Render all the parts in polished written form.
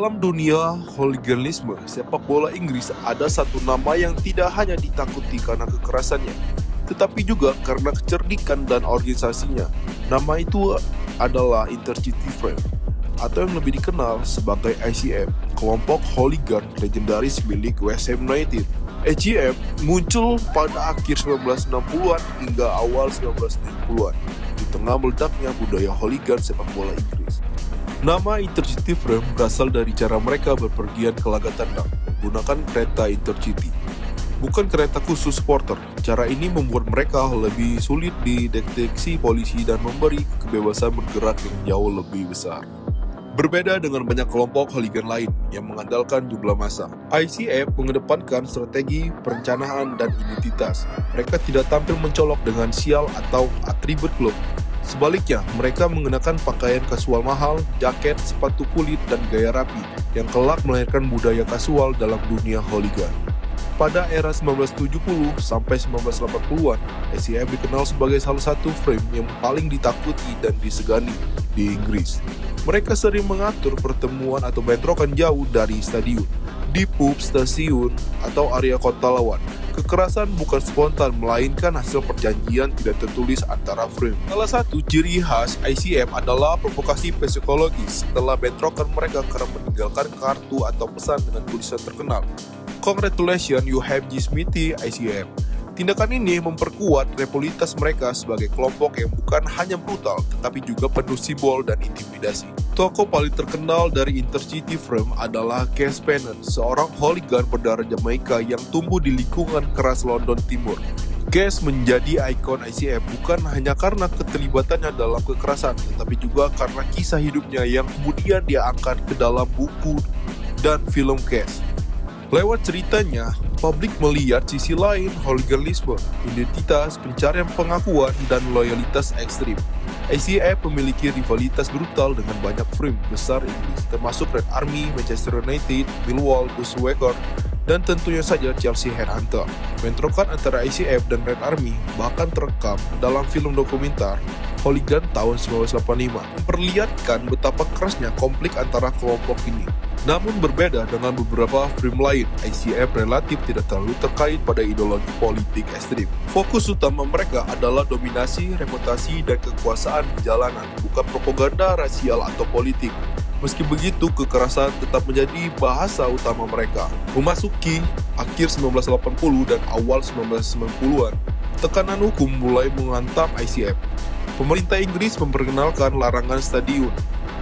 Dalam dunia hooliganisme sepak bola Inggris ada satu nama yang tidak hanya ditakuti karena kekerasannya, tetapi juga karena kecerdikan dan organisasinya. Nama itu adalah Intercity Frame, atau yang lebih dikenal sebagai ICF, kelompok hooligan legendaris milik West Ham United. ICF muncul pada akhir 1960-an hingga awal 1970-an, di tengah meledaknya budaya hooligan sepak bola Inggris. Nama Intercity Frame berasal dari cara mereka berpergian ke laga tandang menggunakan kereta Intercity, bukan kereta khusus supporter. Cara ini membuat mereka lebih sulit dideteksi polisi dan memberi kebebasan bergerak yang jauh lebih besar. Berbeda dengan banyak kelompok hooligan lain yang mengandalkan jumlah massa, ICF mengedepankan strategi perencanaan dan identitas. Mereka tidak tampil mencolok dengan sial atau atribut klub. Sebaliknya, mereka mengenakan pakaian kasual mahal, jaket, sepatu kulit, dan gaya rapi yang kelak melahirkan budaya kasual dalam dunia hooligan. Pada era 1970 sampai 1980-an, ICF dikenal sebagai salah satu frame yang paling ditakuti dan disegani di Inggris. Mereka sering mengatur pertemuan atau bentrokan jauh dari stadion, di pub, stasiun, atau area kota lawan. Kekerasan bukan spontan, melainkan hasil perjanjian tidak tertulis antara frame. Salah satu ciri khas ICF adalah provokasi psikologis setelah bentrokan mereka karena meninggalkan kartu atau pesan dengan tulisan terkenal, "Congratulations, you have just Smithy ICF." Tindakan ini memperkuat reputasi mereka sebagai kelompok yang bukan hanya brutal, tetapi juga penuh simbol dan intimidasi. Tokoh paling terkenal dari Intercity Frame adalah Cass Pennant, seorang hooligan berdarah Jamaika yang tumbuh di lingkungan keras London Timur. Cass menjadi ikon ICF bukan hanya karena keterlibatannya dalam kekerasan, tetapi juga karena kisah hidupnya yang kemudian dia angkat ke dalam buku dan film Cass. Lewat ceritanya, publik melihat sisi lain hooliganisme, identitas, pencarian pengakuan, dan loyalitas ekstrim. ICF memiliki rivalitas brutal dengan banyak frame besar Inggris, termasuk Red Army, Manchester United, Millwall, Bushwhacker, dan tentunya saja Chelsea Headhunter. Bentrokan antara ICF dan Red Army bahkan terekam dalam film dokumenter Hooligan tahun 1985, memperlihatkan betapa kerasnya konflik antara kelompok ini. Namun berbeda dengan beberapa frame lain, ICF relatif tidak terlalu terkait pada ideologi politik ekstrim. Fokus utama mereka adalah dominasi, reputasi, dan kekuasaan di jalanan, bukan propaganda rasial atau politik. Meski begitu, kekerasan tetap menjadi bahasa utama mereka. Memasuki akhir 1980 dan awal 1990-an, tekanan hukum mulai menghantam ICF. Pemerintah Inggris memperkenalkan larangan stadion,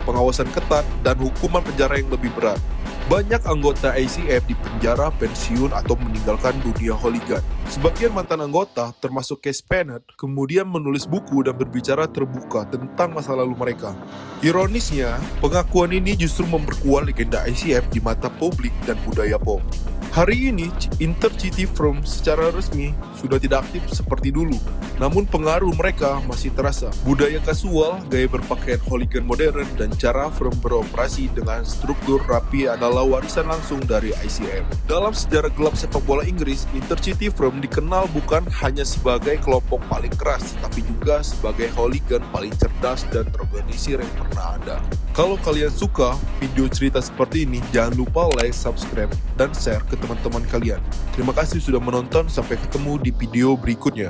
pengawasan ketat, dan hukuman penjara yang lebih berat. Banyak anggota ICF dipenjara, pensiun, atau meninggalkan dunia hooligan. Sebagian mantan anggota, termasuk Cass Pennant, kemudian menulis buku dan berbicara terbuka tentang masa lalu mereka. Ironisnya, pengakuan ini justru memperkuat legenda ICF di mata publik dan budaya pop. Hari ini, Intercity Frame secara resmi sudah tidak aktif seperti dulu, namun pengaruh mereka masih terasa. Budaya kasual, gaya berpakaian hooligan modern, dan cara Frame beroperasi dengan struktur rapi adalah warisan langsung dari ICF. Dalam sejarah gelap sepak bola Inggris, Intercity Frame dikenal bukan hanya sebagai kelompok paling keras, tapi juga sebagai hooligan paling cerdas dan terorganisir yang pernah ada. Kalau kalian suka video cerita seperti ini, jangan lupa like, subscribe, dan share ke teman-teman kalian. Terima kasih sudah menonton, sampai ketemu di video berikutnya.